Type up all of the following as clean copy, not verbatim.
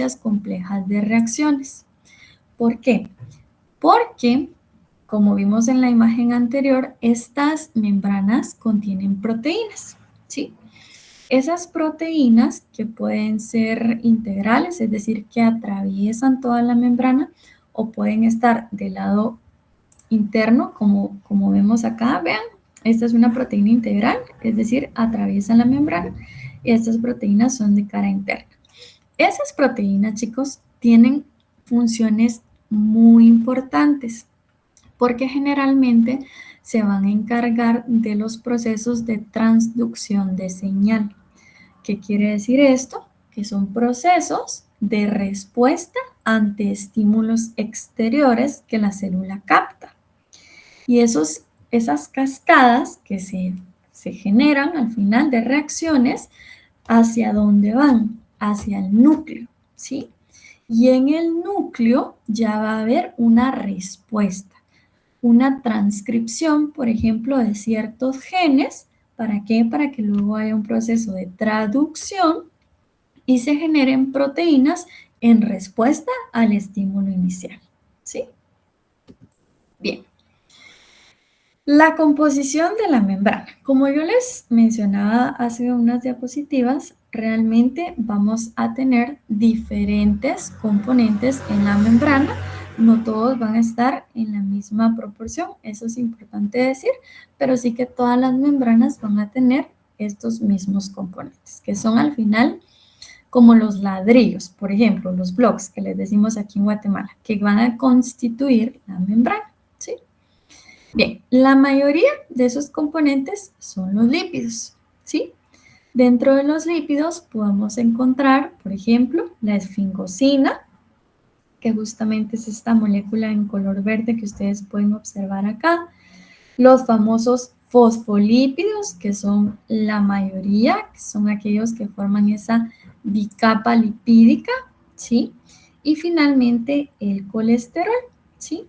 secuencias complejas de reacciones. ¿Por qué? Porque, como vimos en la imagen anterior, estas membranas contienen proteínas, ¿sí? Esas proteínas que pueden ser integrales, es decir, que atraviesan toda la membrana, o pueden estar del lado interno, como vemos acá, vean, esta es una proteína integral, es decir, atraviesan la membrana, y estas proteínas son de cara interna. Esas proteínas, chicos, tienen funciones muy importantes, porque generalmente se van a encargar de los procesos de transducción de señal. ¿Qué quiere decir esto? Que son procesos de respuesta ante estímulos exteriores que la célula capta. Y esas cascadas que se generan al final de reacciones, ¿hacia dónde van? Hacia el núcleo, ¿sí? Y en el núcleo ya va a haber una respuesta, una transcripción, por ejemplo, de ciertos genes. ¿Para qué? Para que luego haya un proceso de traducción y se generen proteínas en respuesta al estímulo inicial, ¿sí? Bien. La composición de la membrana. Como yo les mencionaba hace unas diapositivas, realmente vamos a tener diferentes componentes en la membrana. No todos van a estar en la misma proporción, eso es importante decir, pero sí que todas las membranas van a tener estos mismos componentes, que son al final como los ladrillos, por ejemplo, los blocks que les decimos aquí en Guatemala, que van a constituir la membrana, ¿sí? Bien, la mayoría de esos componentes son los lípidos, ¿sí? Dentro de los lípidos podemos encontrar, por ejemplo, la esfingosina, que justamente es esta molécula en color verde que ustedes pueden observar acá. Los famosos fosfolípidos, que son la mayoría, que son aquellos que forman esa bicapa lipídica, ¿sí? Y finalmente el colesterol, ¿sí?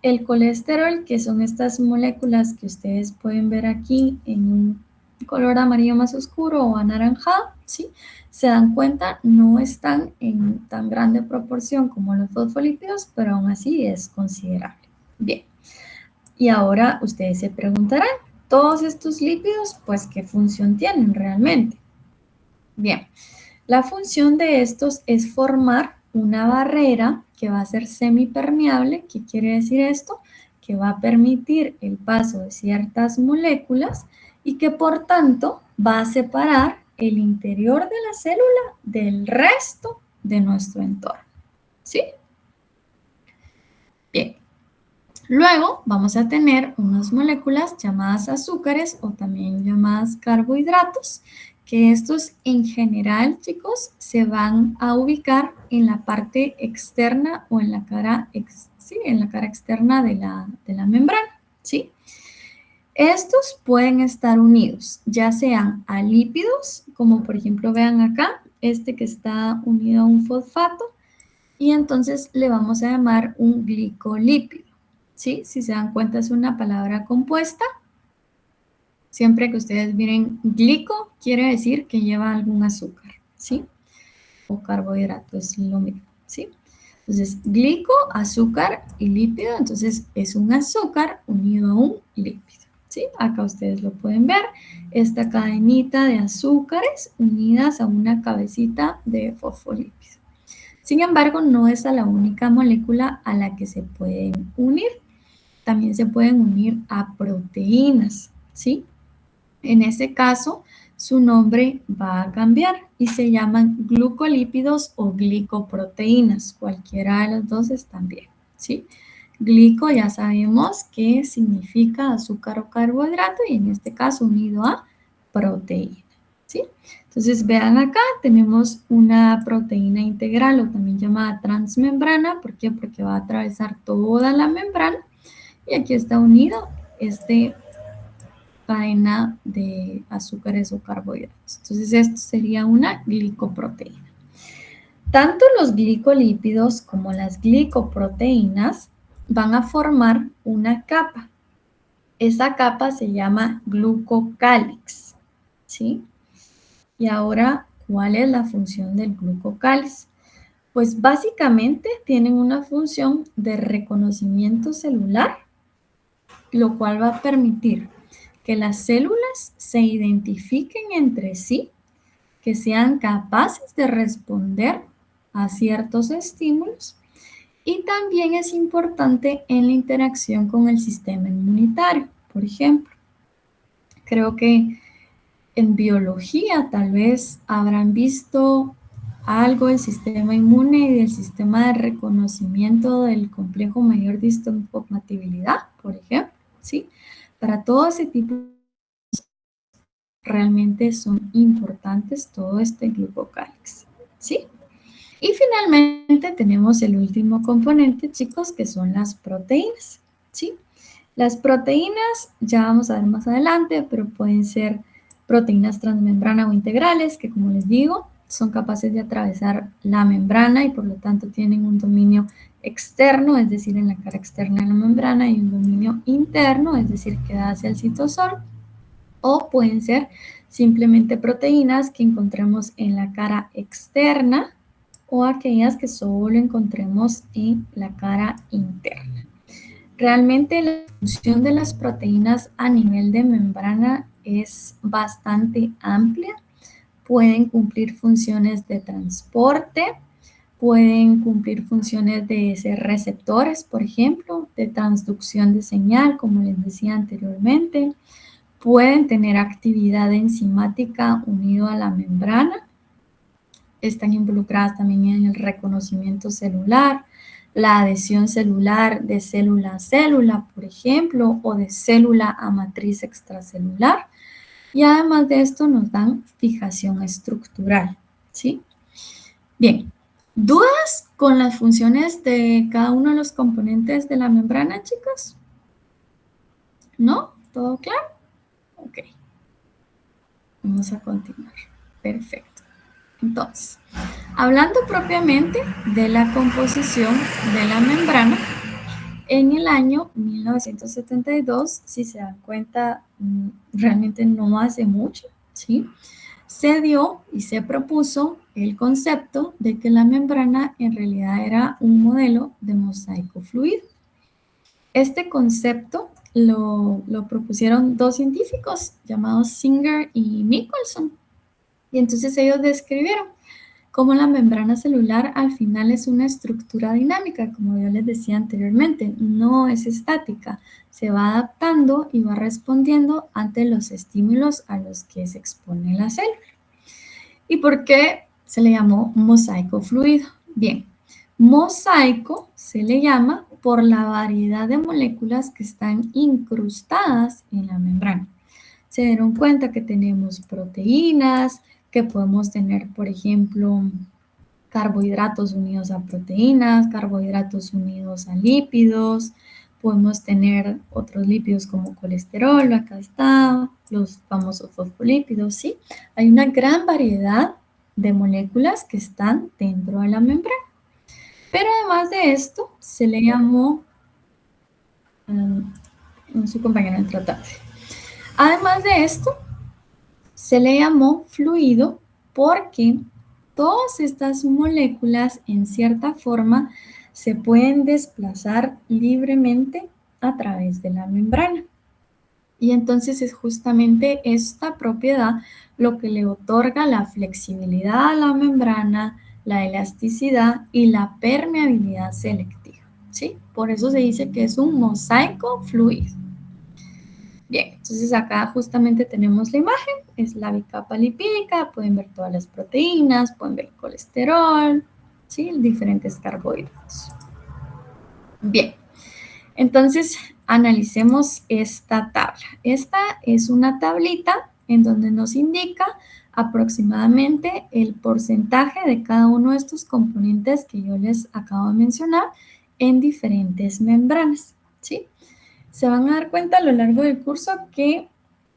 El colesterol, que son estas moléculas que ustedes pueden ver aquí en un color amarillo más oscuro o anaranjado, ¿sí? Se dan cuenta, no están en tan grande proporción como los fosfolípidos, pero aún así es considerable. Bien, y ahora ustedes se preguntarán, todos estos lípidos, pues, ¿qué función tienen realmente? Bien, la función de estos es formar una barrera que va a ser semipermeable. ¿Qué quiere decir esto? Que va a permitir el paso de ciertas moléculas y que por tanto va a separar el interior de la célula del resto de nuestro entorno, ¿sí? Bien. Luego vamos a tener unas moléculas llamadas azúcares o también llamadas carbohidratos, que estos en general, chicos, se van a ubicar en la parte externa o en la cara, en la cara externa de la membrana, ¿sí? Estos pueden estar unidos, ya sean a lípidos, como por ejemplo vean acá, este que está unido a un fosfato, y entonces le vamos a llamar un glicolípido, ¿sí? Si se dan cuenta es una palabra compuesta. Siempre que ustedes miren glico, quiere decir que lleva algún azúcar, ¿sí? O carbohidrato, es lo mismo, ¿sí? Entonces, glico, azúcar y lípido, entonces es un azúcar unido a un lípido, ¿sí? Acá ustedes lo pueden ver, esta cadenita de azúcares unidas a una cabecita de fosfolípido. Sin embargo, no es la única molécula a la que se pueden unir. También se pueden unir a proteínas, ¿sí? En ese caso, su nombre va a cambiar y se llaman glucolípidos o glicoproteínas. Cualquiera de los dos están bien, ¿sí? Glico ya sabemos que significa azúcar o carbohidrato y en este caso unido a proteína, ¿sí? Entonces vean acá tenemos una proteína integral o también llamada transmembrana. ¿Por qué? Porque va a atravesar toda la membrana y aquí está unido este cadena de azúcares o carbohidratos. Entonces esto sería una glicoproteína. Tanto los glicolípidos como las glicoproteínas van a formar una capa. Esa capa se llama glucocálix, ¿sí? Y ahora, ¿cuál es la función del glucocálix? Pues básicamente tienen una función de reconocimiento celular, lo cual va a permitir que las células se identifiquen entre sí, que sean capaces de responder a ciertos estímulos, y también es importante en la interacción con el sistema inmunitario. Por ejemplo, creo que en biología tal vez habrán visto algo del sistema inmune y del sistema de reconocimiento del complejo mayor de histocompatibilidad, por ejemplo, ¿sí? Para todo ese tipo realmente son importantes todo este glucocálix, ¿sí? Y finalmente tenemos el último componente, chicos, que son las proteínas, ¿sí? Las proteínas, ya vamos a ver más adelante, pero pueden ser proteínas transmembrana o integrales, que como les digo, son capaces de atravesar la membrana y por lo tanto tienen un dominio externo, es decir, en la cara externa de la membrana, y un dominio interno, es decir, que da hacia el citosol, o pueden ser simplemente proteínas que encontremos en la cara externa o aquellas que solo encontremos en la cara interna. Realmente la función de las proteínas a nivel de membrana es bastante amplia. Pueden cumplir funciones de transporte, pueden cumplir funciones de ser receptores, por ejemplo, de transducción de señal, como les decía anteriormente. Pueden tener actividad enzimática unido a la membrana. Están involucradas también en el reconocimiento celular, la adhesión celular de célula a célula, por ejemplo, o de célula a matriz extracelular. Y además de esto nos dan fijación estructural, ¿sí? Bien, ¿dudas con las funciones de cada uno de los componentes de la membrana, chicos? ¿No? ¿Todo claro? Ok. Vamos a continuar. Perfecto. Entonces, hablando propiamente de la composición de la membrana, en el año 1972, si se dan cuenta, realmente no hace mucho, ¿sí? Se dio y se propuso el concepto de que la membrana en realidad era un modelo de mosaico fluido. Este concepto lo propusieron dos científicos llamados Singer y Michelson. Y entonces ellos describieron cómo la membrana celular al final es una estructura dinámica, como yo les decía anteriormente, no es estática, se va adaptando y va respondiendo ante los estímulos a los que se expone la célula. ¿Y por qué se le llamó mosaico fluido? Bien, mosaico se le llama por la variedad de moléculas que están incrustadas en la membrana. Se dieron cuenta que tenemos proteínas, que podemos tener, por ejemplo, carbohidratos unidos a proteínas, carbohidratos unidos a lípidos, podemos tener otros lípidos como colesterol, acá está, los famosos fosfolípidos, ¿sí? Hay una gran variedad de moléculas que están dentro de la membrana. Pero además de esto, se le llamó, su compañero en tratante. Además de esto, se le llamó fluido porque todas estas moléculas en cierta forma se pueden desplazar libremente a través de la membrana. Y entonces es justamente esta propiedad lo que le otorga la flexibilidad a la membrana, la elasticidad y la permeabilidad selectiva, ¿sí? Por eso se dice que es un mosaico fluido. Bien, entonces acá justamente tenemos la imagen, es la bicapa lipídica, pueden ver todas las proteínas, pueden ver el colesterol, ¿sí? Diferentes carbohidratos. Bien, entonces analicemos esta tabla. Esta es una tablita en donde nos indica aproximadamente el porcentaje de cada uno de estos componentes que yo les acabo de mencionar en diferentes membranas, ¿sí? Se van a dar cuenta a lo largo del curso que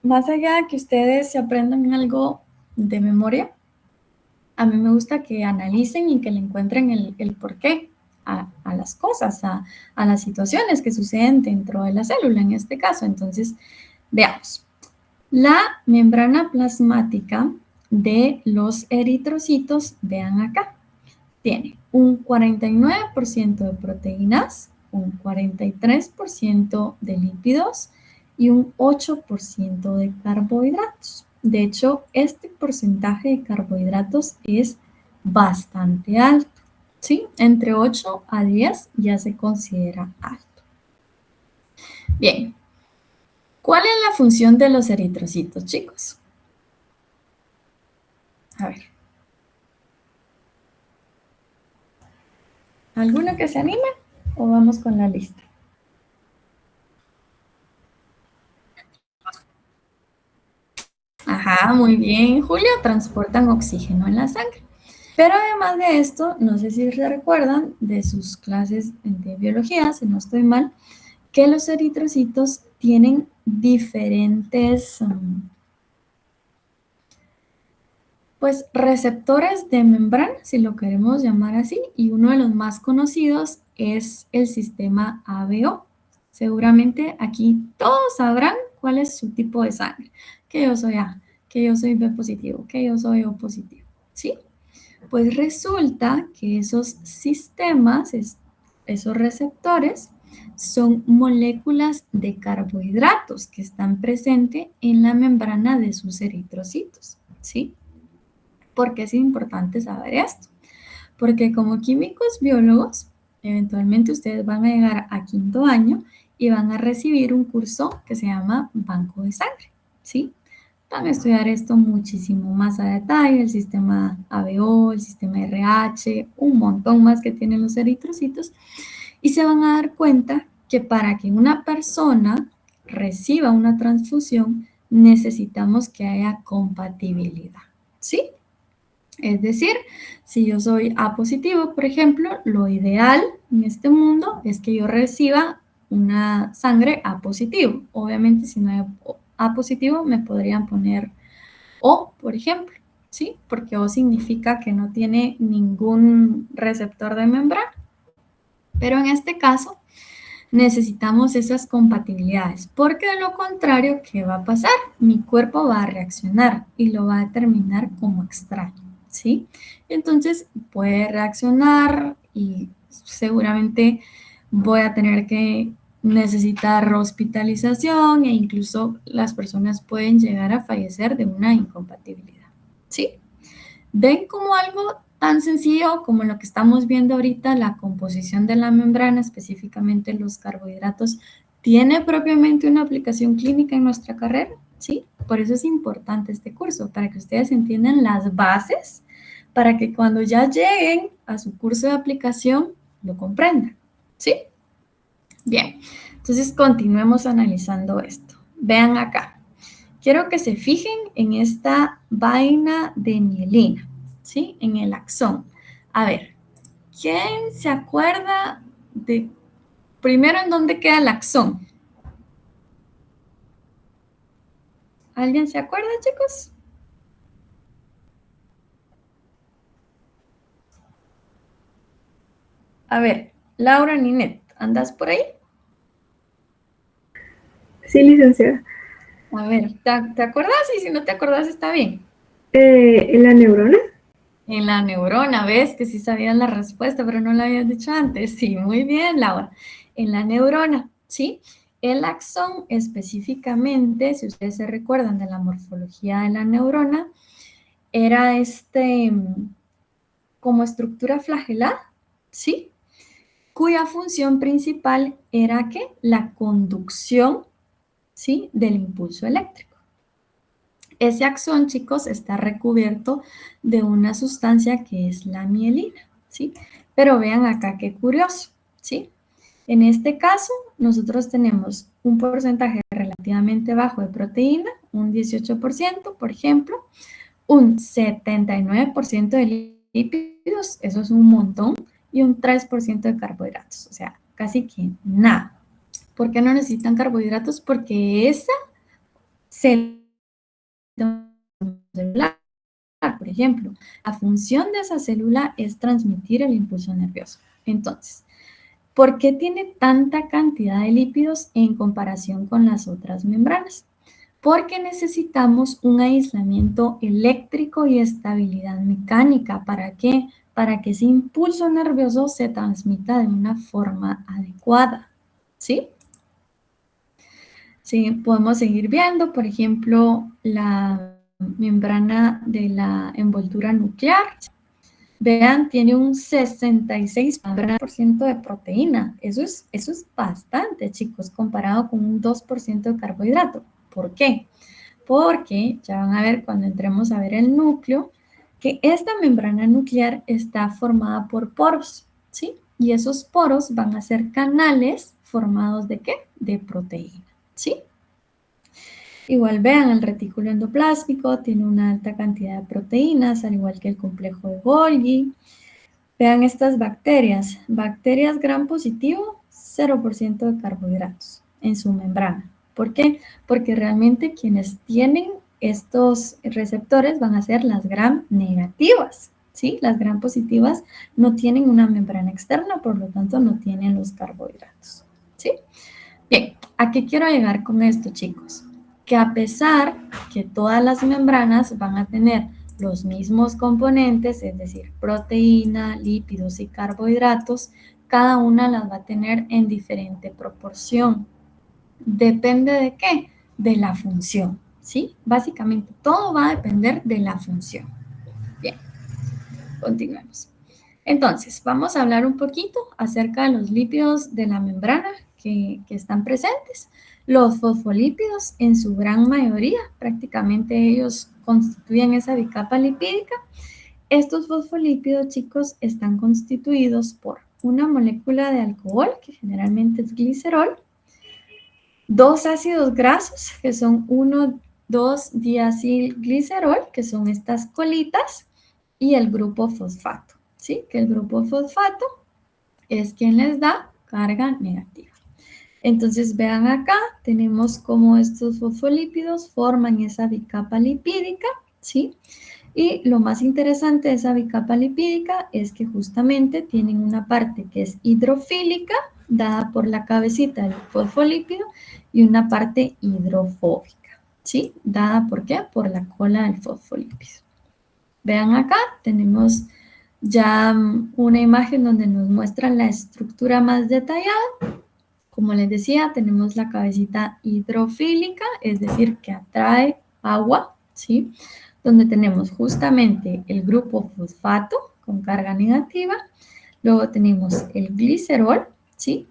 más allá de que ustedes se aprendan algo de memoria, a mí me gusta que analicen y que le encuentren el porqué a las cosas, a las situaciones que suceden dentro de la célula en este caso. Entonces, veamos. La membrana plasmática de los eritrocitos, vean acá, tiene un 49% de proteínas, un 43% de lípidos y un 8% de carbohidratos. De hecho, este porcentaje de carbohidratos es bastante alto, ¿sí? Entre 8 a 10 ya se considera alto. Bien, ¿cuál es la función de los eritrocitos, chicos? A ver. ¿Alguno que se anime o vamos con la lista? Ajá, muy bien, Julio, transportan oxígeno en la sangre. Pero además de esto, no sé si se recuerdan de sus clases de biología, si no estoy mal, que los eritrocitos tienen diferentes pues receptores de membrana, si lo queremos llamar así, y uno de los más conocidos es el sistema ABO. Seguramente aquí todos sabrán cuál es su tipo de sangre, que yo soy A, que yo soy B positivo, que yo soy O positivo, ¿sí? Pues resulta que esos sistemas, esos receptores, son moléculas de carbohidratos que están presentes en la membrana de sus eritrocitos, ¿sí? ¿Por qué es importante saber esto? Porque como químicos biólogos, eventualmente ustedes van a llegar a quinto año y van a recibir un curso que se llama Banco de Sangre, ¿sí? Van a estudiar esto muchísimo más a detalle, el sistema ABO, el sistema RH, un montón más que tienen los eritrocitos, y se van a dar cuenta que para que una persona reciba una transfusión, necesitamos que haya compatibilidad, ¿sí? Es decir, si yo soy A positivo, por ejemplo, lo ideal en este mundo es que yo reciba una sangre A positivo. Obviamente, si no hay A positivo, me podrían poner O, por ejemplo, ¿sí? Porque O significa que no tiene ningún receptor de membrana. Pero en este caso, necesitamos esas compatibilidades, porque de lo contrario, ¿qué va a pasar? Mi cuerpo va a reaccionar y lo va a determinar como extraño, ¿sí? Entonces puede reaccionar y seguramente voy a tener que necesitar hospitalización e incluso las personas pueden llegar a fallecer de una incompatibilidad, ¿sí? ¿Ven como algo tan sencillo como lo que estamos viendo ahorita, la composición de la membrana, específicamente los carbohidratos, tiene propiamente una aplicación clínica en nuestra carrera? ¿Sí? Por eso es importante este curso, para que ustedes entiendan las bases, para que cuando ya lleguen a su curso de aplicación, lo comprendan. ¿Sí? Bien, entonces continuemos analizando esto. Vean acá. Quiero que se fijen en esta vaina de mielina, ¿sí? En el axón. A ver, ¿quién se acuerda de primero en dónde queda el axón? ¿Alguien se acuerda, chicos? A ver, Laura Ninet, ¿andas por ahí? Sí, licenciada. A ver, ¿te acordás? Y si no te acordás, está bien. ¿En la neurona? En la neurona, ¿ves? Que sí sabías la respuesta, pero no la habías dicho antes. Sí, muy bien, Laura. En la neurona, ¿sí? El axón específicamente, si ustedes se recuerdan de la morfología de la neurona, era como estructura flagelar, ¿sí? Cuya función principal era que la conducción, ¿sí? Del impulso eléctrico. Ese axón, chicos, está recubierto de una sustancia que es la mielina, ¿sí? Pero vean acá qué curioso, ¿sí? En este caso, nosotros tenemos un porcentaje relativamente bajo de proteína, un 18%, por ejemplo, un 79% de lípidos, eso es un montón, y un 3% de carbohidratos, o sea, casi que nada. ¿Por qué no necesitan carbohidratos? Porque esa célula celular, por ejemplo, la función de esa célula es transmitir el impulso nervioso. Entonces, ¿por qué tiene tanta cantidad de lípidos en comparación con las otras membranas? Porque necesitamos un aislamiento eléctrico y estabilidad mecánica. ¿Para qué? para que ese impulso nervioso se transmita de una forma adecuada, ¿sí? Sí, podemos seguir viendo, por ejemplo, la membrana de la envoltura nuclear. Vean, tiene un 66% de proteína. Eso es bastante, chicos, comparado con un 2% de carbohidrato. ¿Por qué? Porque ya van a ver cuando entremos a ver el núcleo, que esta membrana nuclear está formada por poros, ¿sí? Y esos poros van a ser canales formados ¿de qué? De proteína, ¿sí? Igual vean, el retículo endoplásmico tiene una alta cantidad de proteínas, al igual que el complejo de Golgi. Vean estas bacterias. Bacterias gram positivo, 0% de carbohidratos en su membrana. ¿Por qué? Porque realmente quienes tienen estos receptores van a ser las gram negativas, ¿sí? Las gram positivas no tienen una membrana externa, por lo tanto no tienen los carbohidratos, ¿sí? Bien, ¿a qué quiero llegar con esto, chicos? Que a pesar que todas las membranas van a tener los mismos componentes, es decir, proteína, lípidos y carbohidratos, cada una las va a tener en diferente proporción. ¿Depende de qué? De la función, ¿sí? Básicamente todo va a depender de la función. Bien, continuemos. Entonces, vamos a hablar un poquito acerca de los lípidos de la membrana que están presentes. Los fosfolípidos, en su gran mayoría, prácticamente ellos constituyen esa bicapa lipídica. Estos fosfolípidos, chicos, están constituidos por una molécula de alcohol, que generalmente es glicerol, dos ácidos grasos, que son 1,2-diacilglicerol, que son estas colitas, y el grupo fosfato, ¿sí? Que el grupo fosfato es quien les da carga negativa. Entonces, vean acá, tenemos cómo estos fosfolípidos forman esa bicapa lipídica, ¿sí? Y lo más interesante de esa bicapa lipídica es que justamente tienen una parte que es hidrofílica, dada por la cabecita del fosfolípido, y una parte hidrofóbica, ¿sí? Dada por qué? Por la cola del fosfolípido. Vean acá, tenemos ya una imagen donde nos muestra la estructura más detallada. Como les decía, tenemos la cabecita hidrofílica, es decir, que atrae agua, ¿sí? Donde tenemos justamente el grupo fosfato con carga negativa, luego tenemos el glicerol, ¿sí?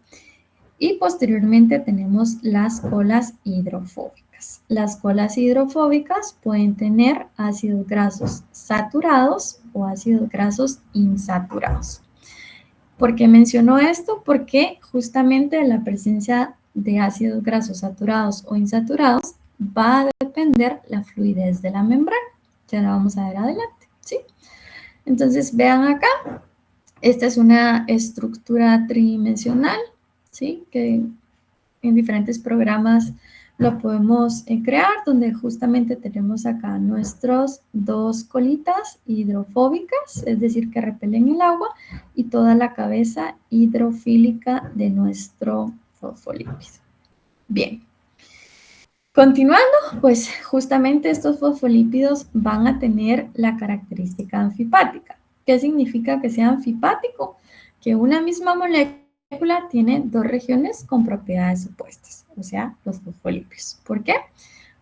Y posteriormente tenemos las colas hidrofóbicas. Las colas hidrofóbicas pueden tener ácidos grasos saturados o ácidos grasos insaturados. ¿Por qué menciono esto? Porque justamente la presencia de ácidos grasos saturados o insaturados va a depender la fluidez de la membrana. Ya la vamos a ver adelante, ¿sí? Entonces, vean acá, esta es una estructura tridimensional, ¿sí? Que en diferentes programas lo podemos crear, donde justamente tenemos acá nuestros dos colitas hidrofóbicas, es decir, que repelen el agua, y toda la cabeza hidrofílica de nuestro fosfolípido. Bien. Continuando, pues justamente estos fosfolípidos van a tener la característica anfipática. ¿Qué significa que sea anfipático? Que una misma molécula tiene dos regiones con propiedades opuestas, o sea, los fosfolípidos. ¿Por qué?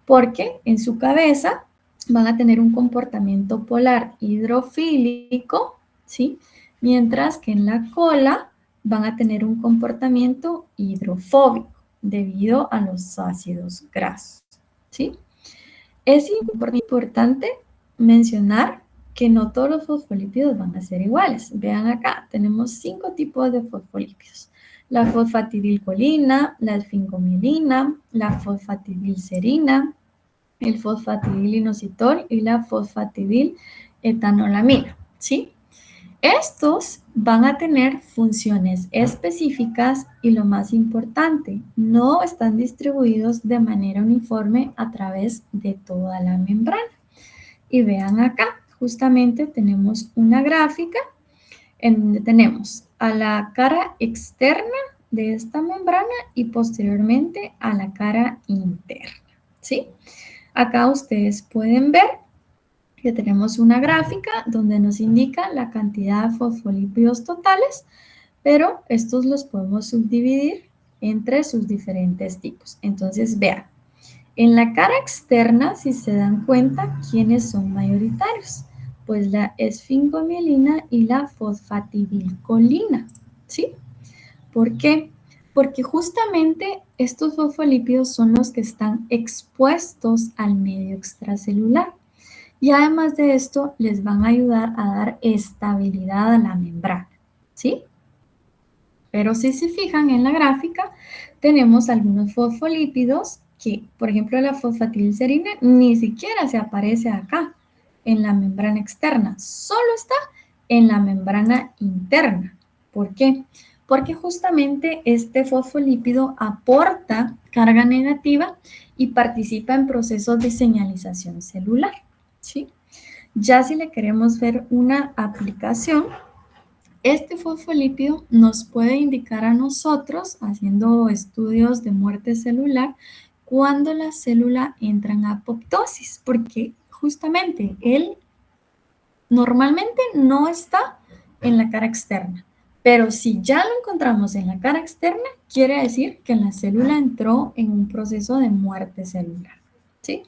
Porque en su cabeza van a tener un comportamiento polar hidrofílico, ¿sí? Mientras que en la cola van a tener un comportamiento hidrofóbico debido a los ácidos grasos, ¿sí? Es importante mencionar que no todos los fosfolípidos van a ser iguales. Vean acá, tenemos 5 tipos de fosfolípidos. La fosfatidilcolina, la esfingomielina, la fosfatidilserina, el fosfatidilinositol y la fosfatidiletanolamina, ¿sí? Estos van a tener funciones específicas y lo más importante, no están distribuidos de manera uniforme a través de toda la membrana. Y vean acá, justamente tenemos una gráfica en donde tenemos a la cara externa de esta membrana y posteriormente a la cara interna, ¿sí? Acá ustedes pueden ver que tenemos una gráfica donde nos indica la cantidad de fosfolípidos totales, pero estos los podemos subdividir entre sus diferentes tipos. Entonces, vean, en la cara externa, si se dan cuenta, ¿quiénes son mayoritarios? Pues la esfingomielina y la fosfatidilcolina, ¿sí? ¿Por qué? Porque justamente estos fosfolípidos son los que están expuestos al medio extracelular. Y además de esto, les van a ayudar a dar estabilidad a la membrana, ¿sí? Pero si se fijan en la gráfica, tenemos algunos fosfolípidos que, por ejemplo, la fosfatidilcerina ni siquiera se aparece acá en la membrana externa, solo está en la membrana interna. ¿Por qué? Porque justamente este fosfolípido aporta carga negativa y participa en procesos de señalización celular, ¿sí? Ya si le queremos ver una aplicación, este fosfolípido nos puede indicar a nosotros, haciendo estudios de muerte celular, cuando la célula entra en apoptosis, porque justamente él normalmente no está en la cara externa, pero si ya lo encontramos en la cara externa, quiere decir que la célula entró en un proceso de muerte celular, ¿sí?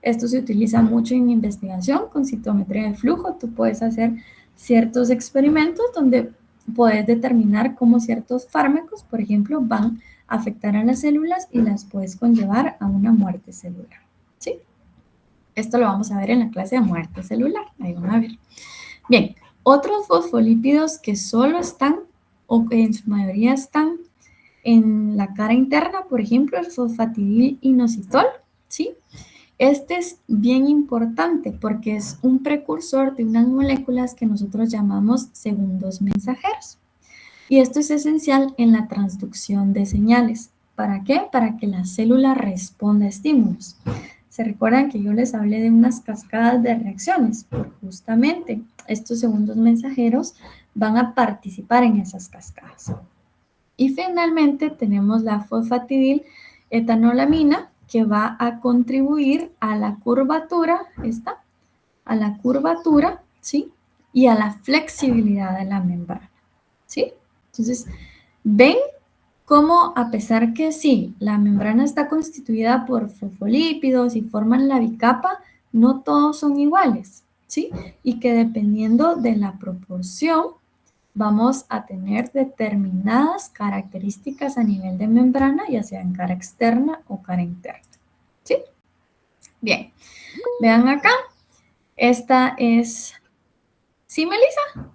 Esto se utiliza mucho en investigación con citometría de flujo. Tú puedes hacer ciertos experimentos donde puedes determinar cómo ciertos fármacos, por ejemplo, van a afectar a las células y las puedes conllevar a una muerte celular, ¿sí? Esto lo vamos a ver en la clase de muerte celular. Ahí van a ver. Bien, otros fosfolípidos que solo están, o que en su mayoría están en la cara interna, por ejemplo, el fosfatidilinositol, ¿sí? Este es bien importante porque es un precursor de unas moléculas que nosotros llamamos segundos mensajeros. Y esto es esencial en la transducción de señales. ¿Para qué? Para que la célula responda a estímulos. ¿Se recuerdan que yo les hablé de unas cascadas de reacciones? Pues justamente estos segundos mensajeros van a participar en esas cascadas. Y finalmente tenemos la fosfatidiletanolamina, que va a contribuir a la curvatura, a la curvatura, ¿sí? Y a la flexibilidad de la membrana, ¿sí? Entonces, ven cómo a pesar que sí, la membrana está constituida por fosfolípidos y forman la bicapa, no todos son iguales, ¿sí? Y que dependiendo de la proporción, vamos a tener determinadas características a nivel de membrana, ya sea en cara externa o cara interna, ¿sí? Bien, vean acá, esta es... ¿Sí, Melissa?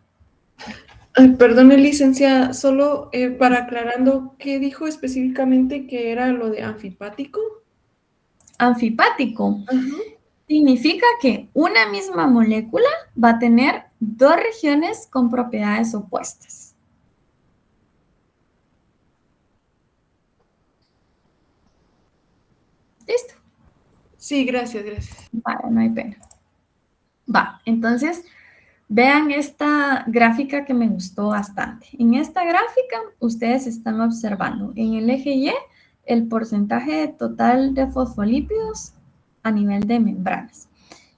Perdone, licenciada, solo para aclarando, ¿qué dijo específicamente que era lo de anfipático? Anfipático Ajá. significa que una misma molécula va a tener dos regiones con propiedades opuestas. ¿Listo? Sí, gracias, gracias. Vale, no hay pena. Va, entonces vean esta gráfica que me gustó bastante. En esta gráfica ustedes están observando en el eje Y el porcentaje total de fosfolípidos a nivel de membranas.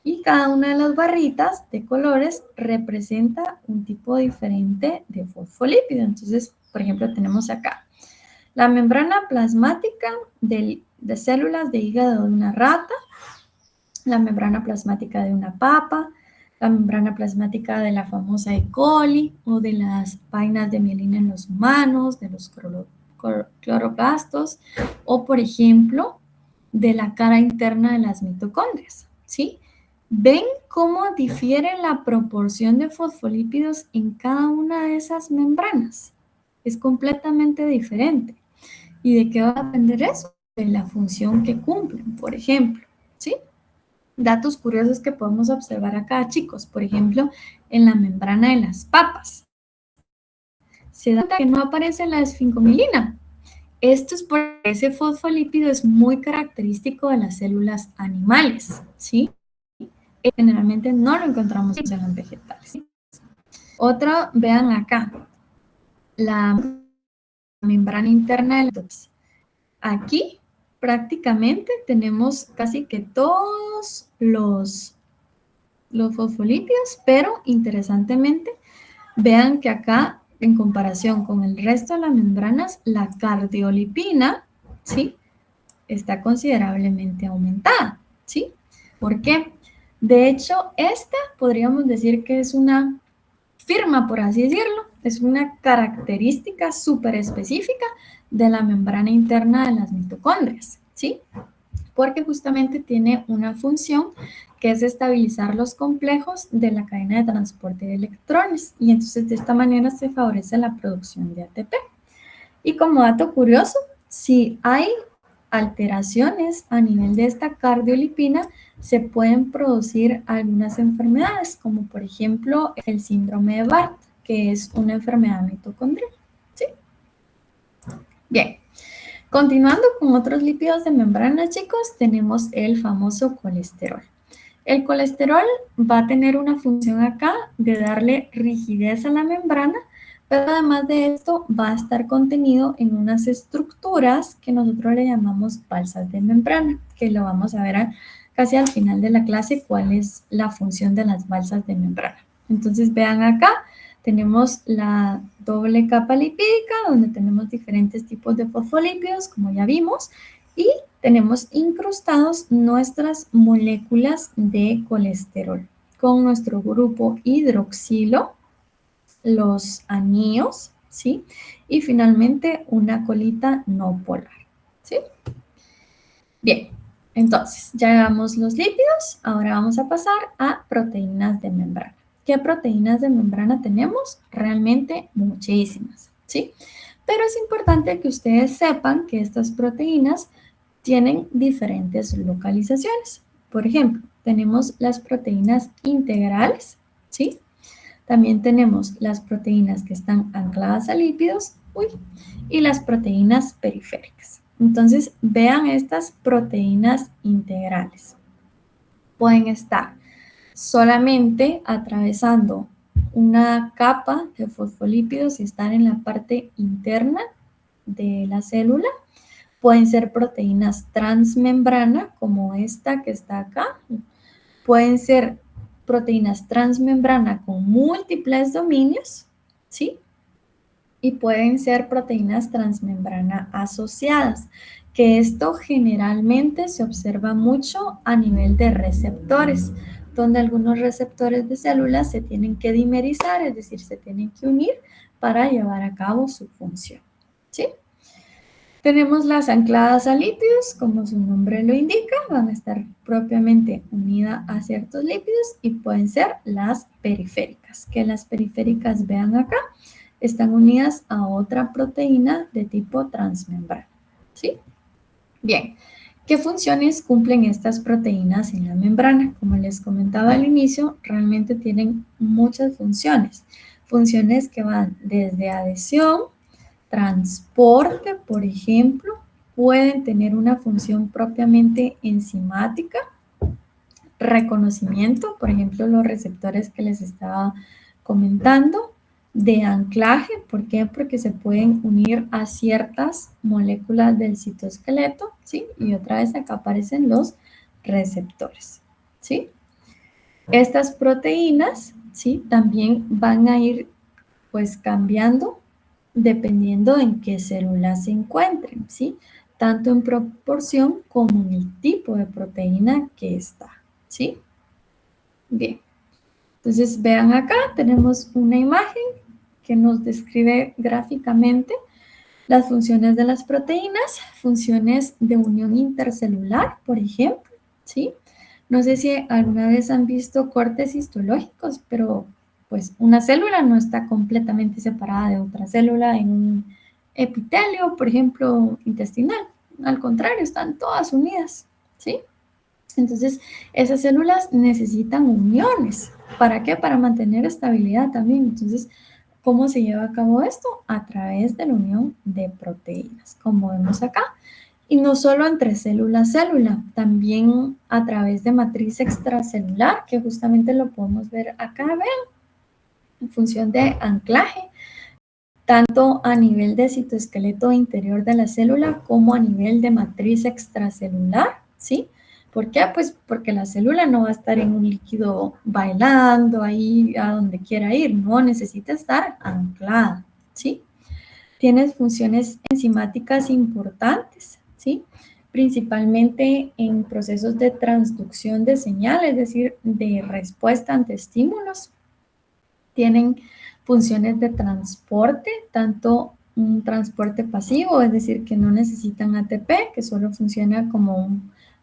Y cada una de las barritas de colores representa un tipo diferente de fosfolípido. Entonces, por ejemplo, tenemos acá la membrana plasmática de células de hígado de una rata, la membrana plasmática de una papa, la membrana plasmática de la famosa E. coli o de las vainas de mielina en los humanos, de los cloroplastos o, por ejemplo, de la cara interna de las mitocondrias, ¿sí? ¿Ven cómo difiere la proporción de fosfolípidos en cada una de esas membranas? Es completamente diferente. ¿Y de qué va a depender eso? De la función que cumplen, por ejemplo, ¿sí? Datos curiosos que podemos observar acá, chicos. Por ejemplo, en la membrana de las papas. Se da que no aparece la esfingomilina. Esto es porque ese fosfolípido es muy característico de las células animales, ¿sí? Generalmente no lo encontramos en los vegetales. Otro, vean acá, la membrana interna de los... Aquí prácticamente tenemos casi que todos los los fosfolípidos, pero interesantemente, vean que acá, en comparación con el resto de las membranas, la cardiolipina, ¿sí?, está considerablemente aumentada, ¿sí? ¿Por qué? De hecho, esta podríamos decir que es una firma, por así decirlo, es una característica súper específica de la membrana interna de las mitocondrias, ¿sí? Porque justamente tiene una función que es estabilizar los complejos de la cadena de transporte de electrones y entonces de esta manera se favorece la producción de ATP. Y como dato curioso, si hay alteraciones a nivel de esta cardiolipina, se pueden producir algunas enfermedades, como por ejemplo el síndrome de Barth, que es una enfermedad mitocondrial, ¿sí? Bien, continuando con otros lípidos de membrana, chicos, tenemos el famoso colesterol. El colesterol va a tener una función acá de darle rigidez a la membrana, pero además de esto va a estar contenido en unas estructuras que nosotros le llamamos balsas de membrana, que lo vamos a ver casi al final de la clase cuál es la función de las balsas de membrana. Entonces vean acá, tenemos la doble capa lipídica donde tenemos diferentes tipos de fosfolípidos, como ya vimos, y tenemos incrustados nuestras moléculas de colesterol con nuestro grupo hidroxilo, los anillos, ¿sí? Y finalmente una colita no polar, ¿sí? Bien, entonces ya llevamos los lípidos, ahora vamos a pasar a proteínas de membrana. ¿Qué proteínas de membrana tenemos? Realmente muchísimas, ¿sí? Pero es importante que ustedes sepan que estas proteínas tienen diferentes localizaciones. Por ejemplo, tenemos las proteínas integrales, ¿sí? También tenemos las proteínas que están ancladas a lípidos, y las proteínas periféricas. Entonces, vean estas proteínas integrales. Pueden estar solamente atravesando una capa de fosfolípidos y están en la parte interna de la célula. Pueden ser proteínas transmembrana, como esta que está acá. Pueden ser proteínas transmembrana con múltiples dominios, ¿sí? Y pueden ser proteínas transmembrana asociadas, que esto generalmente se observa mucho a nivel de receptores, donde algunos receptores de células se tienen que dimerizar, es decir, se tienen que unir para llevar a cabo su función, ¿sí? Tenemos las ancladas a lípidos, como su nombre lo indica, van a estar propiamente unidas a ciertos lípidos y pueden ser las periféricas, que las periféricas, vean acá, están unidas a otra proteína de tipo transmembrana, ¿sí? Bien, ¿qué funciones cumplen estas proteínas en la membrana? Como les comentaba al inicio, realmente tienen muchas funciones. Funciones que van desde adhesión, transporte, por ejemplo, pueden tener una función propiamente enzimática, reconocimiento, por ejemplo, los receptores que les estaba comentando, de anclaje, ¿por qué? Porque se pueden unir a ciertas moléculas del citoesqueleto, ¿sí? Y otra vez acá aparecen los receptores, ¿sí? Estas proteínas, ¿sí? También van a ir, pues, cambiando dependiendo en qué células se encuentren, ¿sí? Tanto en proporción como en el tipo de proteína que está, ¿sí? Bien, entonces vean acá, tenemos una imagen que nos describe gráficamente las funciones de las proteínas, funciones de unión intercelular, por ejemplo, ¿sí? No sé si alguna vez han visto cortes histológicos, pero pues una célula no está completamente separada de otra célula en un epitelio, por ejemplo, intestinal. Al contrario, están todas unidas, ¿sí? Entonces, esas células necesitan uniones. ¿Para qué? Para mantener estabilidad también. Entonces, ¿cómo se lleva a cabo esto? A través de la unión de proteínas, como vemos acá. Y no solo entre célula a célula, también a través de matriz extracelular, que justamente lo podemos ver acá, vean, en función de anclaje, tanto a nivel de citoesqueleto interior de la célula como a nivel de matriz extracelular, ¿sí? ¿Por qué? Pues porque la célula no va a estar en un líquido bailando ahí a donde quiera ir, no, necesita estar anclada, ¿sí? Tiene funciones enzimáticas importantes, ¿sí? Principalmente en procesos de transducción de señal, es decir, de respuesta ante estímulos. Tienen funciones de transporte, tanto un transporte pasivo, es decir, que no necesitan ATP, que solo funciona como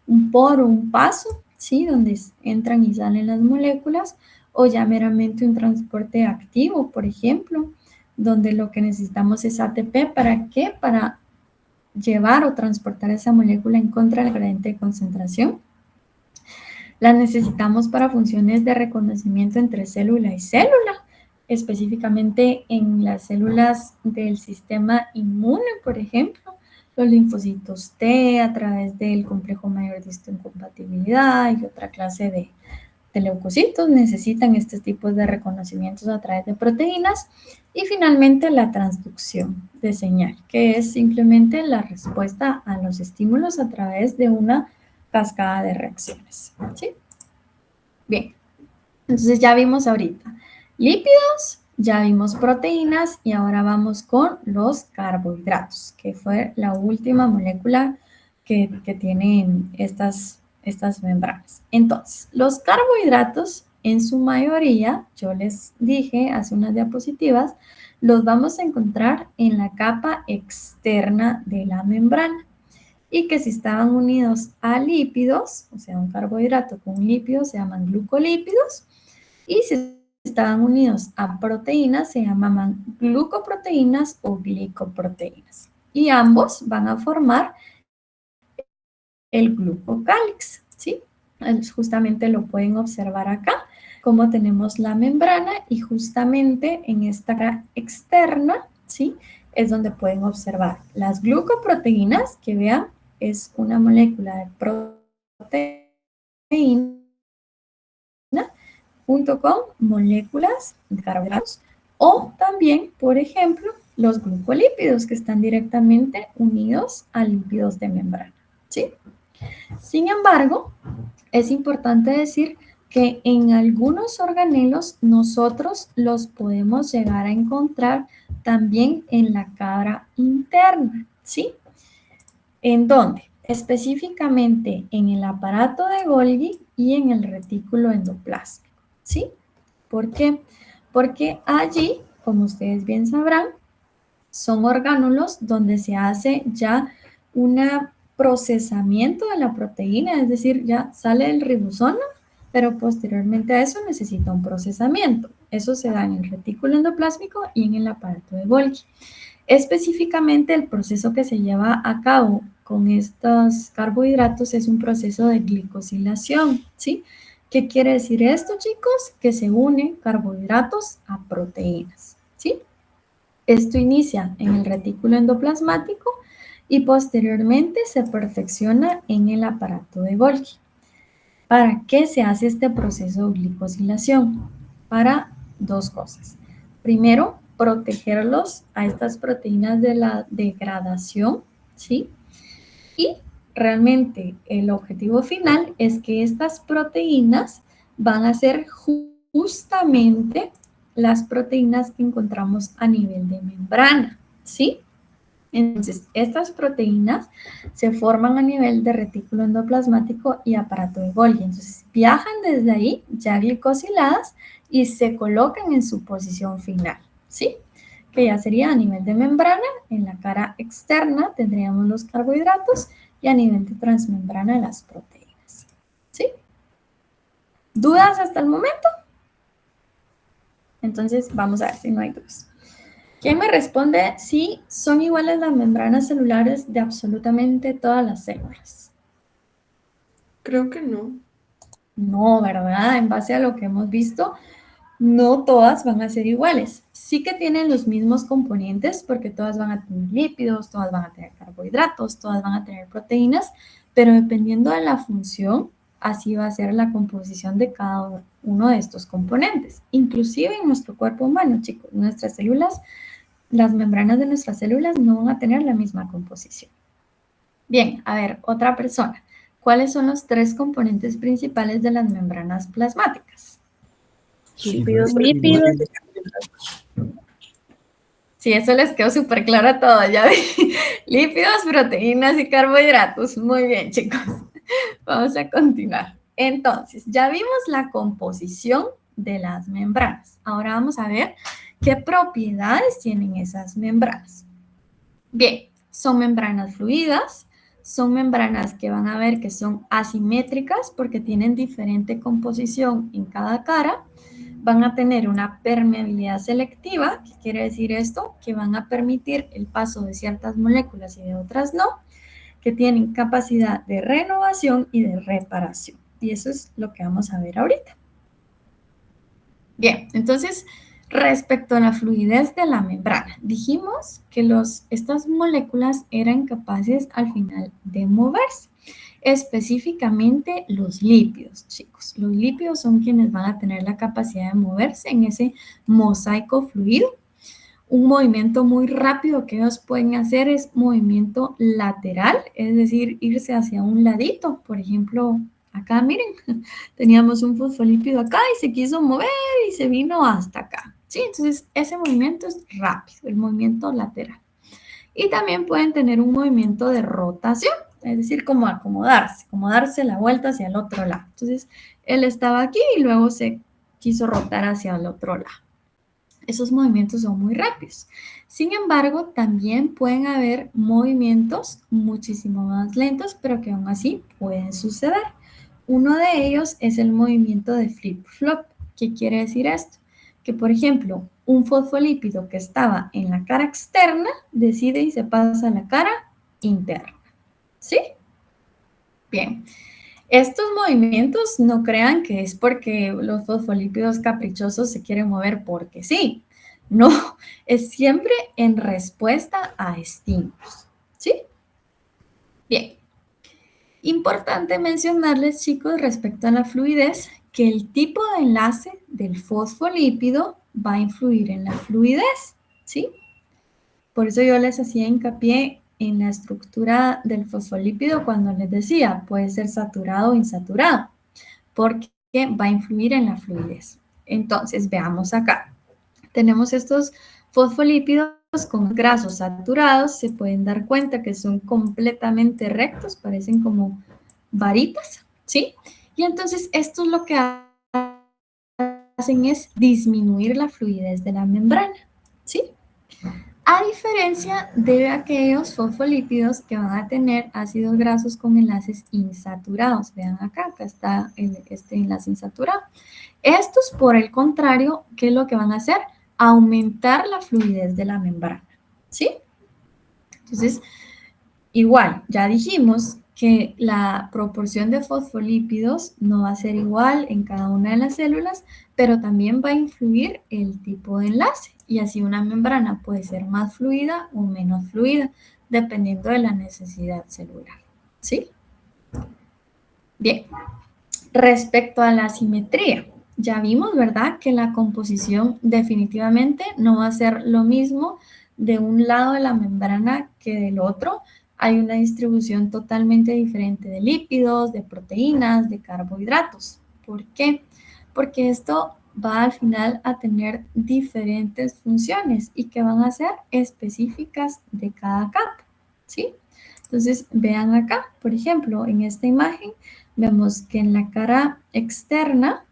un poro, un paso, ¿sí? Donde entran y salen las moléculas, o ya meramente un transporte activo, por ejemplo, donde lo que necesitamos es ATP, ¿para qué? Para llevar o transportar esa molécula en contra del gradiente de concentración. La necesitamos para funciones de reconocimiento entre célula y célula, específicamente en las células del sistema inmune, por ejemplo, los linfocitos T a través del complejo mayor de histocompatibilidad y otra clase de leucocitos necesitan este tipo de reconocimientos a través de proteínas. Y finalmente la transducción de señal, que es simplemente la respuesta a los estímulos a través de una cascada de reacciones, ¿sí? Bien, entonces ya vimos ahorita lípidos, ya vimos proteínas y ahora vamos con los carbohidratos, que fue la última molécula que tienen estas membranas. Entonces, los carbohidratos en su mayoría, yo les dije hace unas diapositivas, los vamos a encontrar en la capa externa de la membrana y que si estaban unidos a lípidos, o sea, un carbohidrato con un lípido se llaman glucolípidos, y si estaban unidos a proteínas se llamaban glucoproteínas o glicoproteínas. Y ambos van a formar el glucocálix, ¿sí? Justamente lo pueden observar acá, como tenemos la membrana y justamente en esta cara externa, ¿sí? Es donde pueden observar las glucoproteínas, que vean, es una molécula de proteína junto con moléculas de carbohidratos o también, por ejemplo, los glucolípidos que están directamente unidos a lípidos de membrana, ¿sí? Sin embargo, es importante decir que en algunos organelos nosotros los podemos llegar a encontrar también en la cara interna, ¿sí? ¿En dónde? Específicamente en el aparato de Golgi y en el retículo endoplásmico, ¿sí? ¿Por qué? Porque allí, como ustedes bien sabrán, son orgánulos donde se hace ya un procesamiento de la proteína, es decir, ya sale el ribosomo, pero posteriormente a eso necesita un procesamiento. Eso se da en el retículo endoplásmico y en el aparato de Golgi. Específicamente el proceso que se lleva a cabo con estos carbohidratos es un proceso de glicosilación, ¿sí? ¿Qué quiere decir esto, chicos? Que se unen carbohidratos a proteínas, ¿sí? Esto inicia en el retículo endoplasmático y posteriormente se perfecciona en el aparato de Golgi. ¿Para qué se hace este proceso de glicosilación? Para dos cosas. Primero, protegerlos a estas proteínas de la degradación, ¿sí? Y realmente el objetivo final es que estas proteínas van a ser justamente las proteínas que encontramos a nivel de membrana, ¿sí? Entonces, estas proteínas se forman a nivel de retículo endoplasmático y aparato de Golgi. Entonces, viajan desde ahí ya glicosiladas y se colocan en su posición final, ¿sí? Que ya sería a nivel de membrana, en la cara externa tendríamos los carbohidratos y a nivel de transmembrana las proteínas, ¿sí? ¿Dudas hasta el momento? Entonces, vamos a ver si no hay dudas. ¿Quién me responde si son iguales las membranas celulares de absolutamente todas las células? Creo que no. No, ¿verdad? En base a lo que hemos visto, no todas van a ser iguales. Sí que tienen los mismos componentes porque todas van a tener lípidos, todas van a tener carbohidratos, todas van a tener proteínas, pero dependiendo de la función, así va a ser la composición de cada uno de estos componentes. Inclusive en nuestro cuerpo humano, chicos, nuestras células, las membranas de nuestras células no van a tener la misma composición. Bien, a ver, otra persona. ¿cuáles son los 3 componentes principales de las membranas plasmáticas? Lípidos. Sí, eso les quedó súper claro a todos, ya vi. Lípidos, proteínas y carbohidratos. Muy bien, chicos. Vamos a continuar. Entonces, ya vimos la composición de las membranas. Ahora vamos a ver qué propiedades tienen esas membranas. Bien, son membranas fluidas, son membranas que van a ver que son asimétricas porque tienen diferente composición en cada cara. Van a tener una permeabilidad selectiva. ¿Qué quiere decir esto? Que van a permitir el paso de ciertas moléculas y de otras no, que tienen capacidad de renovación y de reparación. Y eso es lo que vamos a ver ahorita. Bien, entonces, respecto a la fluidez de la membrana, dijimos que estas moléculas eran capaces al final de moverse. Específicamente los lípidos, chicos. Los lípidos son quienes van a tener la capacidad de moverse en ese mosaico fluido. Un movimiento muy rápido que ellos pueden hacer es movimiento lateral, es decir, irse hacia un ladito. Por ejemplo, acá miren, teníamos un fosfolípido acá y se quiso mover y se vino hasta acá. ¿Sí? Entonces, ese movimiento es rápido, el movimiento lateral. Y también pueden tener un movimiento de rotación, es decir, como darse la vuelta hacia el otro lado. Entonces, él estaba aquí y luego se quiso rotar hacia el otro lado. Esos movimientos son muy rápidos. Sin embargo, también pueden haber movimientos muchísimo más lentos, pero que aún así pueden suceder. Uno de ellos es el movimiento de flip-flop. ¿Qué quiere decir esto? Que, por ejemplo, un fosfolípido que estaba en la cara externa decide y se pasa a la cara interna. ¿Sí? Bien. Estos movimientos no crean que es porque los fosfolípidos caprichosos se quieren mover porque sí. No, es siempre en respuesta a estímulos. ¿Sí? Bien. Importante mencionarles, chicos, respecto a la fluidez, que el tipo de enlace del fosfolípido va a influir en la fluidez. ¿Sí? Por eso yo les hacía hincapié en la estructura del fosfolípido cuando les decía, puede ser saturado o insaturado, porque va a influir en la fluidez. Entonces, veamos acá. Tenemos estos fosfolípidos con grasos saturados, se pueden dar cuenta que son completamente rectos, parecen como varitas, ¿sí? Y entonces, esto es lo que hacen es disminuir la fluidez de la membrana, ¿sí? A diferencia de aquellos fosfolípidos que van a tener ácidos grasos con enlaces insaturados. Vean acá está este enlace insaturado. Estos, por el contrario, ¿qué es lo que van a hacer? Aumentar la fluidez de la membrana, ¿sí? Entonces, igual, ya dijimos que la proporción de fosfolípidos no va a ser igual en cada una de las células, pero también va a influir el tipo de enlace. Y así una membrana puede ser más fluida o menos fluida, dependiendo de la necesidad celular. ¿Sí? Bien. Respecto a la simetría, ya vimos, ¿verdad?, que la composición definitivamente no va a ser lo mismo de un lado de la membrana que del otro. Hay una distribución totalmente diferente de lípidos, de proteínas, de carbohidratos. ¿Por qué? Porque esto va al final a tener diferentes funciones y que van a ser específicas de cada capa, ¿sí? Entonces, vean acá, por ejemplo, en esta imagen, vemos que en la cara externa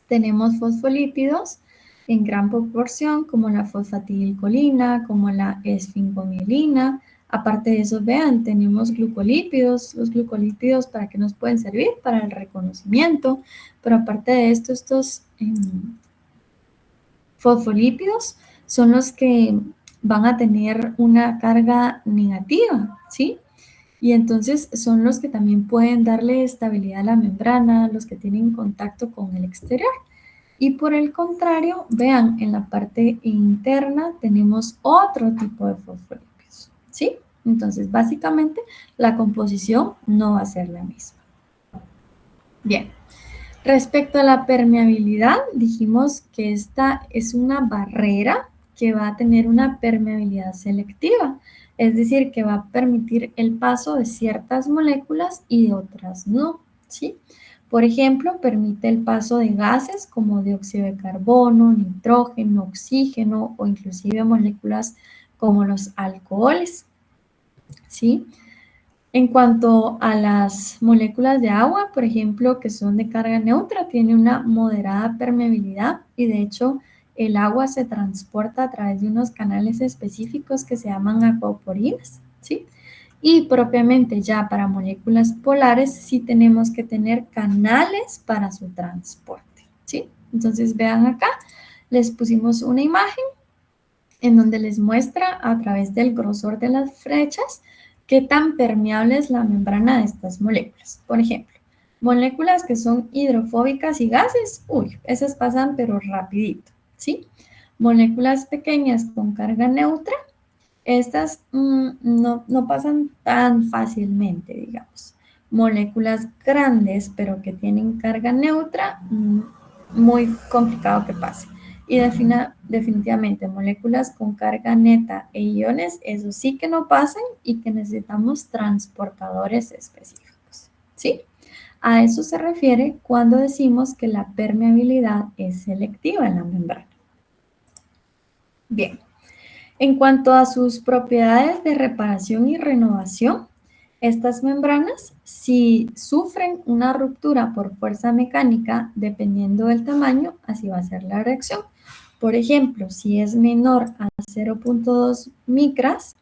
tenemos fosfolípidos en gran proporción, como la fosfatidilcolina, como la esfingomielina. Aparte de eso, vean, tenemos glucolípidos. Los glucolípidos, ¿para qué nos pueden servir? Para el reconocimiento. Pero aparte de esto, estos fosfolípidos son los que van a tener una carga negativa, ¿sí? Y entonces son los que también pueden darle estabilidad a la membrana, los que tienen contacto con el exterior. Y por el contrario, vean, en la parte interna tenemos otro tipo de fosfolípidos, ¿sí? Entonces, básicamente, la composición no va a ser la misma. Bien. Respecto a la permeabilidad, dijimos que esta es una barrera que va a tener una permeabilidad selectiva, es decir, que va a permitir el paso de ciertas moléculas y de otras no, ¿sí? Por ejemplo, permite el paso de gases como dióxido de carbono, nitrógeno, oxígeno o inclusive moléculas como los alcoholes, ¿sí? En cuanto a las moléculas de agua, por ejemplo, que son de carga neutra, tiene una moderada permeabilidad y de hecho el agua se transporta a través de unos canales específicos que se llaman acuaporinas, ¿sí? Y propiamente ya para moléculas polares sí tenemos que tener canales para su transporte, ¿sí? Entonces vean acá, les pusimos una imagen en donde les muestra a través del grosor de las flechas qué tan permeable es la membrana de estas moléculas. Por ejemplo, moléculas que son hidrofóbicas y gases, uy, esas pasan pero rapidito, ¿sí? Moléculas pequeñas con carga neutra, estas no pasan tan fácilmente, digamos. Moléculas grandes pero que tienen carga neutra, muy complicado que pase. Y definitivamente moléculas con carga neta e iones, eso sí que no pasan y que necesitamos transportadores específicos, ¿sí? A eso se refiere cuando decimos que la permeabilidad es selectiva en la membrana. Bien, en cuanto a sus propiedades de reparación y renovación, estas membranas, si sufren una ruptura por fuerza mecánica, dependiendo del tamaño, así va a ser la reacción. Por ejemplo, si es menor a 0.2 micras,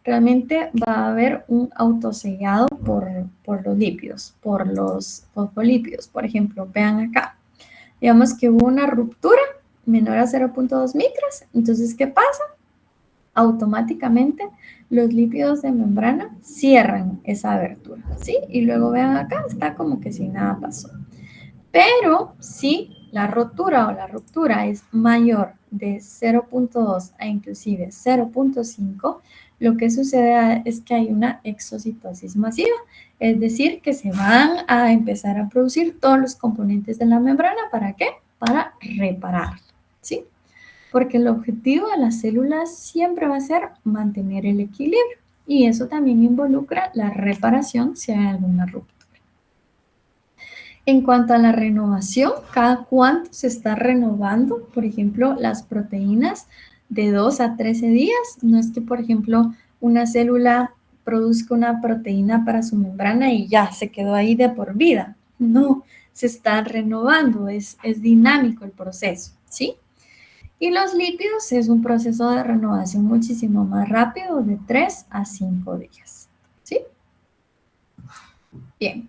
realmente va a haber un autosellado por los lípidos, por los fosfolípidos. Por ejemplo, vean acá. Digamos que hubo una ruptura menor a 0.2 micras. Entonces, ¿qué pasa? Automáticamente los lípidos de membrana cierran esa abertura, ¿sí? Y luego vean acá, está como que si nada pasó. Pero si la rotura o la ruptura es mayor de 0.2 a inclusive 0.5, lo que sucede es que hay una exocitosis masiva, es decir, que se van a empezar a producir todos los componentes de la membrana. ¿Para qué? Para reparar, ¿sí? Porque el objetivo de las células siempre va a ser mantener el equilibrio y eso también involucra la reparación si hay alguna ruptura. En cuanto a la renovación, cada cuánto se está renovando, por ejemplo, las proteínas de 2 a 13 días. No es que, por ejemplo, una célula produzca una proteína para su membrana y ya se quedó ahí de por vida. No, se está renovando, es dinámico el proceso, ¿sí? Y los lípidos es un proceso de renovación muchísimo más rápido, de 3 a 5 días, ¿sí? Bien.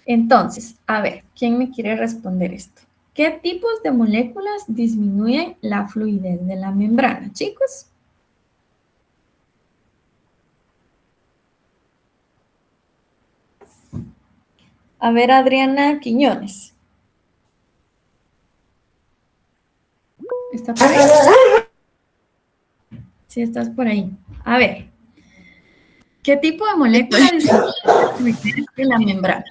Entonces, a ver, ¿quién me quiere responder esto? ¿Qué tipos de moléculas disminuyen la fluidez de la membrana, chicos? A ver, Adriana Quiñones. ¿Está por ahí? Sí, estás por ahí. A ver, ¿qué tipo de molécula disminuye la membrana?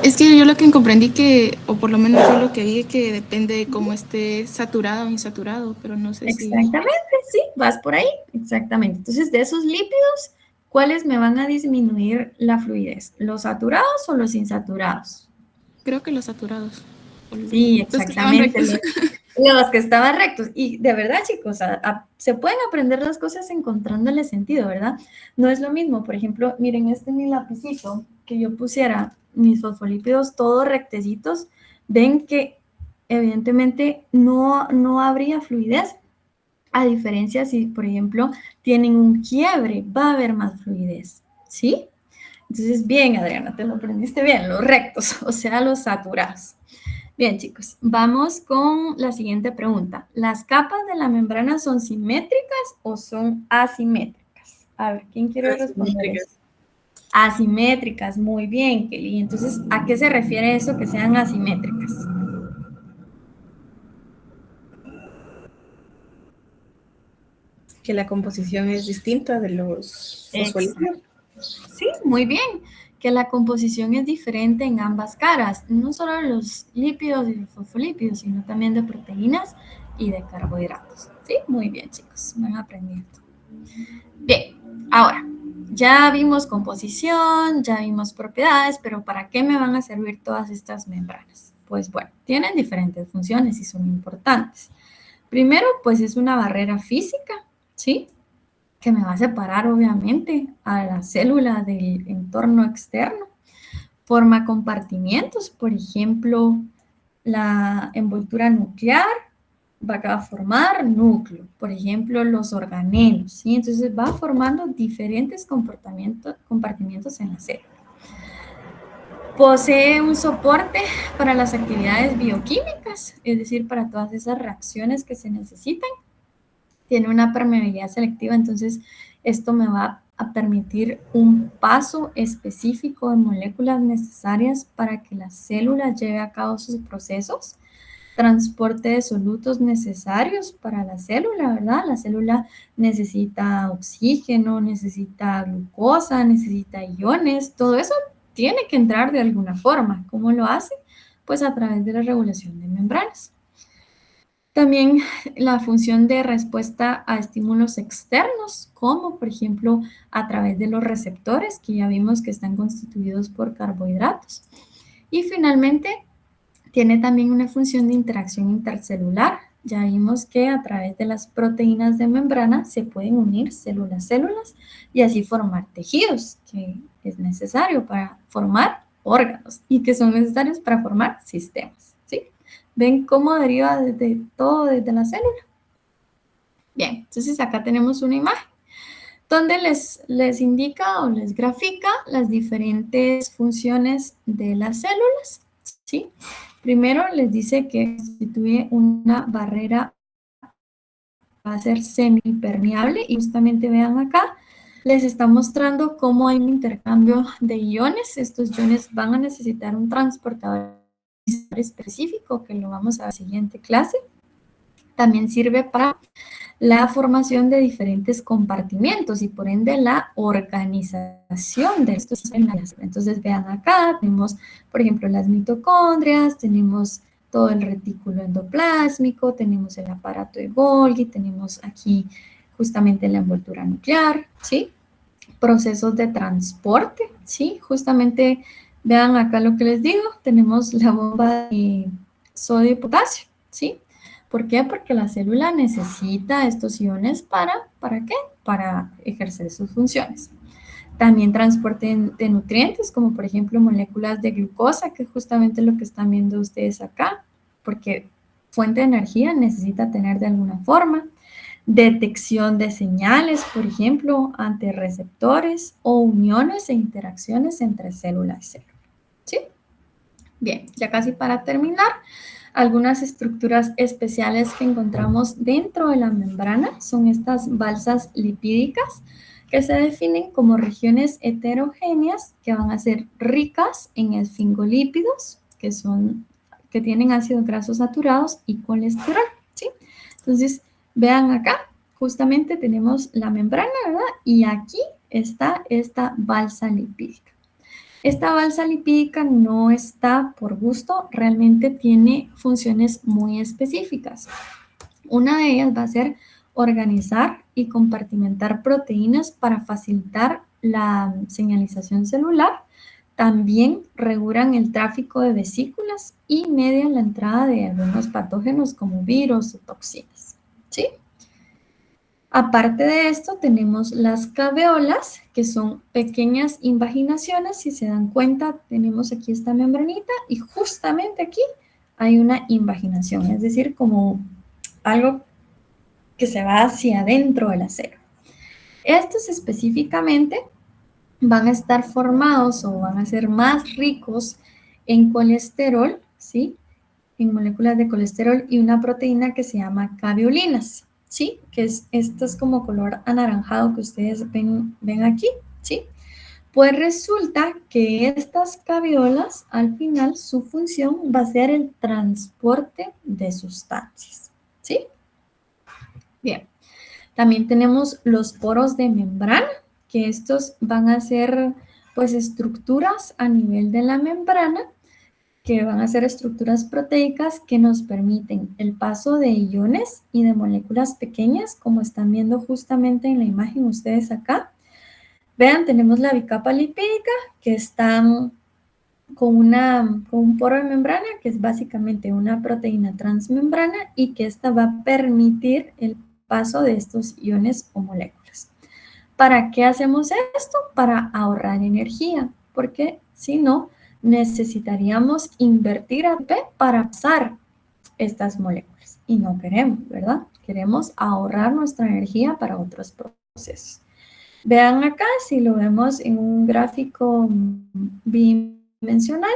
Es que yo lo que comprendí que, o por lo menos yo lo que vi, que depende de cómo esté saturado o insaturado, pero no sé si... Exactamente, sí, vas por ahí, exactamente. Entonces, de esos lípidos, ¿cuáles me van a disminuir la fluidez? ¿Los saturados o los insaturados? Creo que los saturados. Sí, Los que estaban exactamente. rectos. Los que estaban rectos. Y de verdad, chicos, se pueden aprender las cosas encontrándole sentido, ¿verdad? No es lo mismo, por ejemplo, miren, este es mi lapicito, que yo pusiera mis fosfolípidos todos rectecitos, ven que evidentemente no habría fluidez. A diferencia si, por ejemplo, tienen un quiebre, va a haber más fluidez, ¿sí? Entonces, bien, Adriana, te lo aprendiste bien, los rectos, o sea, los saturados. Bien, chicos, vamos con la siguiente pregunta. ¿Las capas de la membrana son simétricas o son asimétricas? A ver, ¿quién quiere responder eso? Asimétricas, muy bien, Kelly. Entonces, ¿a qué se refiere eso que sean asimétricas? Que la composición es distinta de los fosfolípidos. Sí, muy bien, que la composición es diferente en ambas caras, no solo los lípidos y los fosfolípidos, sino también de proteínas y de carbohidratos. ¿Sí? Muy bien, chicos, van aprendiendo. Bien, ahora, ya vimos composición, ya vimos propiedades, pero ¿para qué me van a servir todas estas membranas? Pues bueno, tienen diferentes funciones y son importantes. Primero, pues es una barrera física, ¿sí? Que me va a separar, obviamente, a la célula del entorno externo. Forma compartimientos, por ejemplo, la envoltura nuclear va a formar núcleo, por ejemplo, los organelos, ¿sí? Entonces va formando diferentes compartimientos en la célula. Posee un soporte para las actividades bioquímicas, es decir, para todas esas reacciones que se necesitan. Tiene una permeabilidad selectiva, entonces esto me va a permitir un paso específico de moléculas necesarias para que la célula lleve a cabo sus procesos. Transporte de solutos necesarios para la célula, ¿verdad? La célula necesita oxígeno, necesita glucosa, necesita iones, todo eso tiene que entrar de alguna forma. ¿Cómo lo hace? Pues a través de la regulación de membranas. También la función de respuesta a estímulos externos, como por ejemplo a través de los receptores, que ya vimos que están constituidos por carbohidratos. Y finalmente, tiene también una función de interacción intercelular. Ya vimos que a través de las proteínas de membrana se pueden unir células y así formar tejidos, que es necesario para formar órganos y que son necesarios para formar sistemas, ¿sí? ¿Ven cómo deriva todo desde la célula? Bien, entonces acá tenemos una imagen donde les indica o les grafica las diferentes funciones de las células, ¿sí? Primero les dice que constituye una barrera, va a ser semipermeable y justamente vean acá, les está mostrando cómo hay un intercambio de iones. Estos iones van a necesitar un transportador específico que lo vamos a ver en la siguiente clase. También sirve para la formación de diferentes compartimentos y por ende la organización de estos sistemas. Entonces vean acá, tenemos por ejemplo las mitocondrias, tenemos todo el retículo endoplásmico, tenemos el aparato de Golgi, tenemos aquí justamente la envoltura nuclear, ¿sí? Procesos de transporte, ¿sí? Justamente vean acá lo que les digo, tenemos la bomba de sodio y potasio, ¿sí? ¿Por qué? Porque la célula necesita estos iones ¿para qué? Para ejercer sus funciones. También transporte de nutrientes, como por ejemplo moléculas de glucosa, que es justamente lo que están viendo ustedes acá, porque fuente de energía necesita tener de alguna forma. Detección de señales, por ejemplo, ante receptores o uniones e interacciones entre célula y célula. ¿Sí? Bien, ya casi para terminar, algunas estructuras especiales que encontramos dentro de la membrana son estas balsas lipídicas que se definen como regiones heterogéneas que van a ser ricas en esfingolípidos, que tienen ácidos grasos saturados y colesterol, ¿sí? Entonces, vean acá, justamente tenemos la membrana, ¿verdad? Y aquí está esta balsa lipídica. Esta balsa lipídica no está por gusto, realmente tiene funciones muy específicas. Una de ellas va a ser organizar y compartimentar proteínas para facilitar la señalización celular. También regulan el tráfico de vesículas y median la entrada de algunos patógenos como virus o toxinas, ¿sí? Aparte de esto, tenemos las caveolas, que son pequeñas invaginaciones. Si se dan cuenta, tenemos aquí esta membranita y justamente aquí hay una invaginación, es decir, como algo que se va hacia adentro de la célula. Estos específicamente van a estar formados o van a ser más ricos en colesterol, ¿sí? En moléculas de colesterol y una proteína que se llama caveolinas, ¿sí? Esto es como color anaranjado que ustedes ven aquí, ¿sí? Pues resulta que estas caveolas, al final, su función va a ser el transporte de sustancias, ¿sí? Bien. También tenemos los poros de membrana, que estos van a ser, pues, estructuras a nivel de la membrana que van a ser estructuras proteicas que nos permiten el paso de iones y de moléculas pequeñas, como están viendo justamente en la imagen ustedes acá. Vean, tenemos la bicapa lipídica, que está con un poro de membrana, que es básicamente una proteína transmembrana, y que esta va a permitir el paso de estos iones o moléculas. ¿Para qué hacemos esto? Para ahorrar energía, porque si no, necesitaríamos invertir ATP para pasar estas moléculas. Y no queremos, ¿verdad? Queremos ahorrar nuestra energía para otros procesos. Vean acá, si lo vemos en un gráfico bidimensional,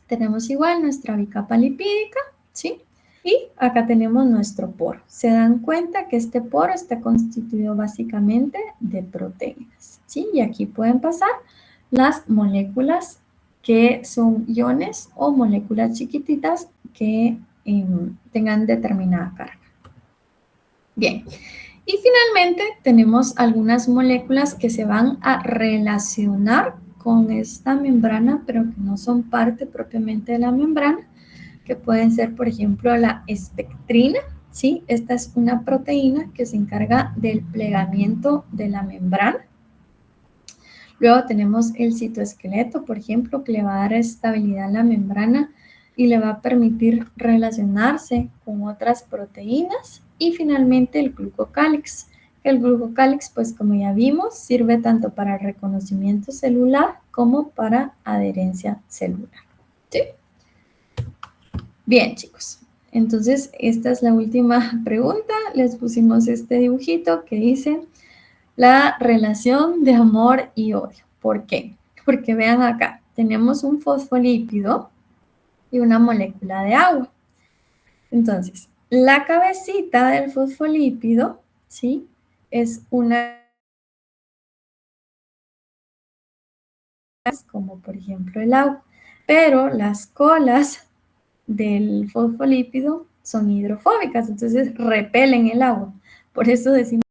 tenemos igual nuestra bicapa lipídica, ¿sí? Y acá tenemos nuestro poro. Se dan cuenta que este poro está constituido básicamente de proteínas, ¿sí? Y aquí pueden pasar las moléculas que son iones o moléculas chiquititas que tengan determinada carga. Bien. Y finalmente tenemos algunas moléculas que se van a relacionar con esta membrana, pero que no son parte propiamente de la membrana, que pueden ser, por ejemplo, la espectrina, ¿sí? Esta es una proteína que se encarga del plegamiento de la membrana. Luego tenemos el citoesqueleto, por ejemplo, que le va a dar estabilidad a la membrana y le va a permitir relacionarse con otras proteínas. Y finalmente el glucocálix. El glucocálix, pues como ya vimos, sirve tanto para reconocimiento celular como para adherencia celular. ¿Sí? Bien, chicos. Entonces, esta es la última pregunta. Les pusimos este dibujito que dice la relación de amor y odio. ¿Por qué? Porque vean acá, tenemos un fosfolípido y una molécula de agua. Entonces, la cabecita del fosfolípido, ¿sí? Es una, como por ejemplo el agua, pero las colas del fosfolípido son hidrofóbicas, entonces repelen el agua. Por eso decimos